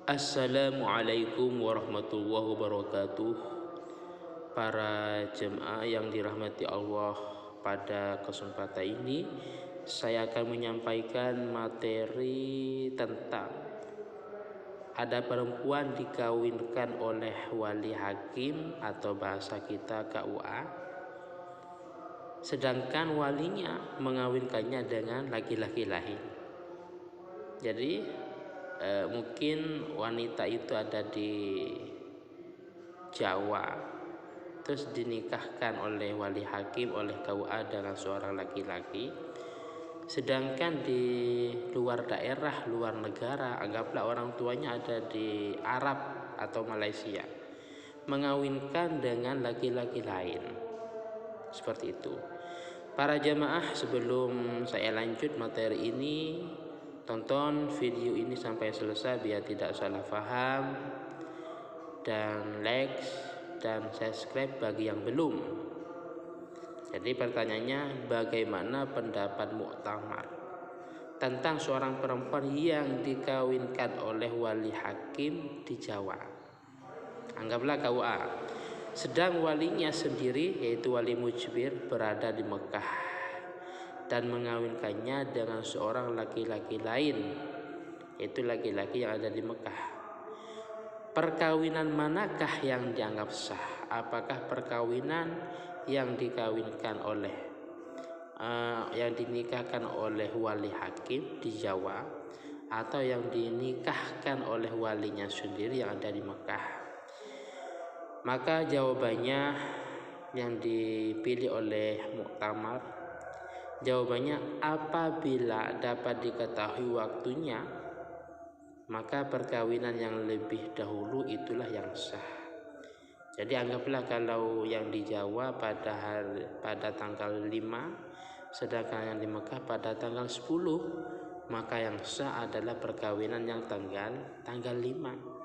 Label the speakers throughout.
Speaker 1: Assalamualaikum warahmatullahi wabarakatuh. Para jemaah yang dirahmati Allah, pada kesempatan ini saya akan menyampaikan materi tentang ada perempuan dikawinkan oleh wali hakim atau bahasa kita KUA, sedangkan walinya mengawinkannya dengan laki-laki lain. Jadi mungkin wanita itu ada di Jawa, terus dinikahkan oleh wali hakim oleh KUA dengan seorang laki-laki, sedangkan di luar daerah, luar negara, anggaplah orang tuanya ada di Arab atau Malaysia, mengawinkan dengan laki-laki lain. Seperti itu. Para jemaah, sebelum saya lanjut materi ini, tonton video ini sampai selesai biar tidak salah paham, dan like dan subscribe bagi yang belum. Jadi pertanyaannya, bagaimana pendapat muktamar tentang seorang perempuan yang dikawinkan oleh wali hakim di Jawa? Anggaplah KUA, sedang walinya sendiri yaitu wali mujbir berada di Mekah dan mengawinkannya dengan seorang laki-laki lain, yaitu laki-laki yang ada di Mekah. Perkawinan manakah yang dianggap sah? Apakah perkawinan yang dikawinkan oleh yang dinikahkan oleh wali hakim di Jawa, atau yang dinikahkan oleh walinya sendiri yang ada di Mekah? Maka jawabannya yang dipilih oleh muktamar, jawabannya apabila dapat diketahui waktunya, maka perkawinan yang lebih dahulu itulah yang sah. Jadi anggaplah kalau yang di Jawa pada tanggal 5, sedangkan yang di Mekah pada tanggal 10, maka yang sah adalah perkawinan yang tanggal 5.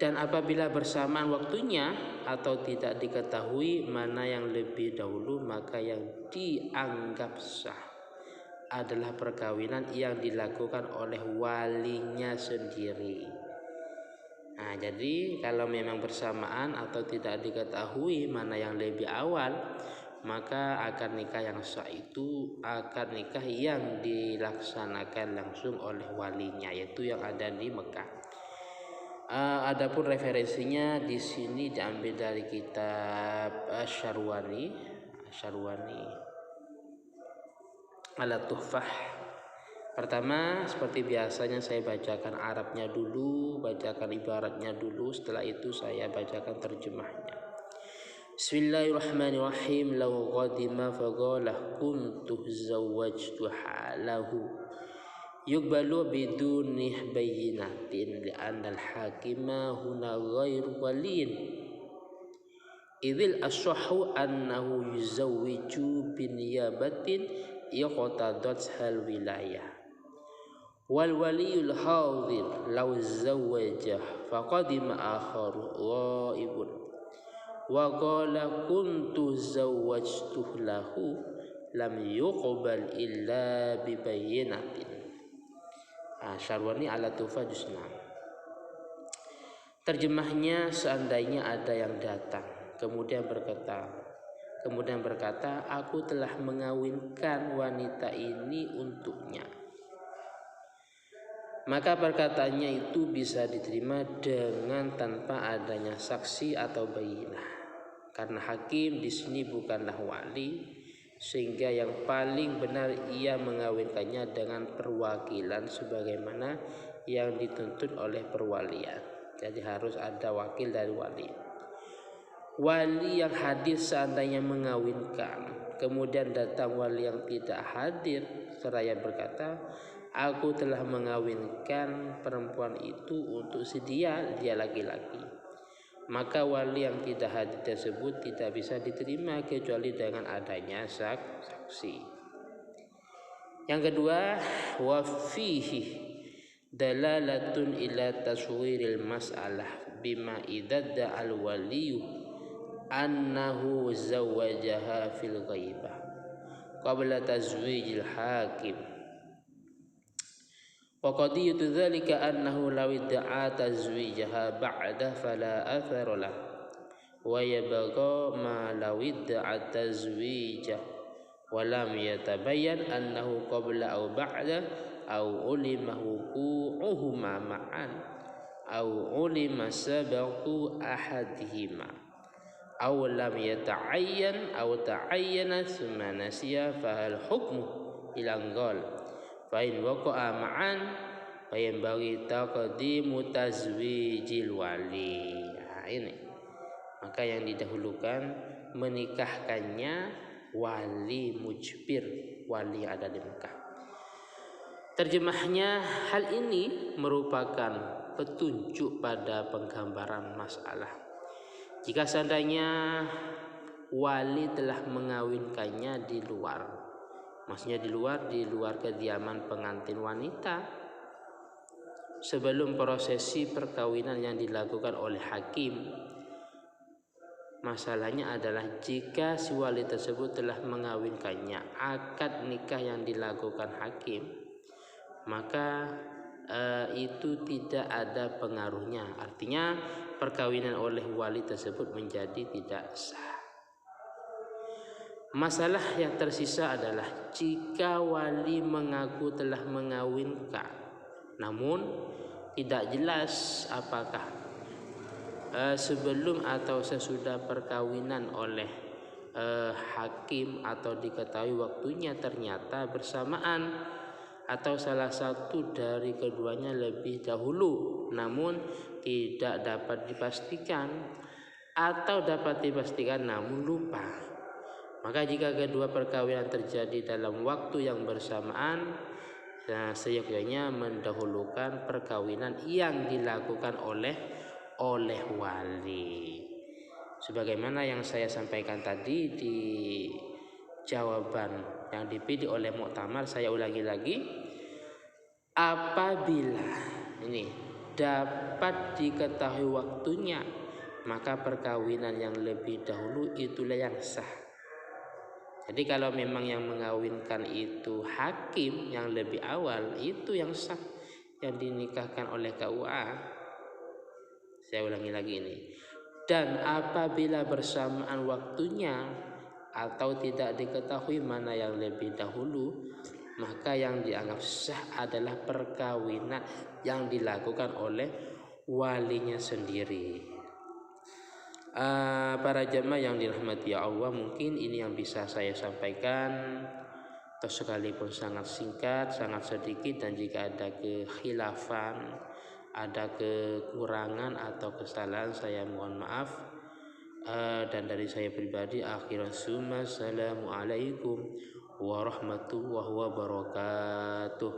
Speaker 1: Dan apabila bersamaan waktunya atau tidak diketahui mana yang lebih dahulu, maka yang dianggap sah adalah perkawinan yang dilakukan oleh walinya sendiri. Nah, jadi kalau memang bersamaan atau tidak diketahui mana yang lebih awal, maka akad nikah yang sah itu akad nikah yang dilaksanakan langsung oleh walinya, yaitu yang ada di Mekah. Adapun referensinya di sini diambil dari kitab Syarwani Al-Tuhfah. Pertama, seperti biasanya saya bacakan Arabnya dulu, bacakan ibaratnya dulu, setelah itu saya bacakan terjemahnya. Bismillahirrahmanirrahim. Law qadima faqala kuntu zawwajtuha lahu yuqbalu bidunih bayyinatin li'anna al-hakima huna ghairu waliin idhil ashahu annahu yuzawwiju biniyabatin yaqtadat hal wilayah wal waliyul hadir law zawwajah faqadima akharu ghaibun wa qala kuntu zawwajtuhu lahu lam yuqbal illa bibayyinatin. Syarwani Al-Tuhfah juz 6. Terjemahnya, seandainya ada yang datang kemudian berkata, aku telah mengawinkan wanita ini untuknya, maka perkataannya itu bisa diterima dengan tanpa adanya saksi atau bayyinah, karena hakim di sini bukanlah wali, sehingga yang paling benar ia mengawinkannya dengan perwakilan sebagaimana yang dituntut oleh perwalian. Jadi harus ada wakil dari wali. Wali yang hadir seandainya mengawinkan, kemudian datang wali yang tidak hadir seraya berkata, aku telah mengawinkan perempuan itu untuk dia laki-laki, maka wali yang tidak hadir tersebut tidak bisa diterima kecuali dengan adanya saksi. Yang kedua, wa fihi dalalatun ila taswiril mas'alah bima idadda al waliyu annahu zawwajaha fil ghaibah qabla tazwijil hakim Wa qadiyatu dzalika annahu law idda'a tazwijaha ba'da fala athara lah wa yabqa ma law idda'a tazwijah wa lam yatabayyan annahu qabla aw ba'da aw ulima wuqu'uhuma ma'an aw ulima sabaqu ahadihima aw lam yata'ayyan aw ta'ayyana thumma nasiya fahal hukmu ila qal fa in waqa'a ma'an fa yanbaghi taqdimu tazwijil wali. Nah, ini maka yang didahulukan menikahkannya wali mujbir, wali yang ada di Mekah. Terjemahnya, hal ini merupakan petunjuk pada penggambaran masalah. Jika seandainya wali telah mengawinkannya di luar, maksudnya di luar kediaman pengantin wanita, sebelum prosesi perkawinan yang dilakukan oleh hakim. Masalahnya adalah jika si wali tersebut telah mengawinkannya, akad nikah yang dilakukan hakim, maka itu tidak ada pengaruhnya. Artinya perkawinan oleh wali tersebut menjadi tidak sah. Masalah yang tersisa adalah jika wali mengaku telah mengawinkan, namun tidak jelas apakah sebelum atau sesudah perkawinan oleh hakim atau diketahui waktunya ternyata bersamaan atau salah satu dari keduanya lebih dahulu, namun tidak dapat dipastikan, atau dapat dipastikan namun lupa. Maka jika kedua perkawinan terjadi dalam waktu yang bersamaan, seyogyanya mendahulukan perkawinan yang dilakukan oleh wali. Sebagaimana yang saya sampaikan tadi di jawaban yang dipilih oleh Muktamar, saya ulangi lagi, apabila ini dapat diketahui waktunya, maka perkawinan yang lebih dahulu itulah yang sah. Jadi kalau memang yang mengawinkan itu hakim yang lebih awal, itu yang sah, yang dinikahkan oleh KUA. Saya ulangi lagi ini. Dan apabila bersamaan waktunya atau tidak diketahui mana yang lebih dahulu, maka yang dianggap sah adalah perkawinan yang dilakukan oleh walinya sendiri. Para jamaah yang dirahmati Allah, mungkin ini yang bisa saya sampaikan, atau sekalipun sangat singkat, sangat sedikit, dan jika ada kekhilafan, ada kekurangan atau kesalahan, saya mohon maaf. Dan dari saya pribadi, akhiran summa assalamualaikum warahmatullahi wabarakatuh.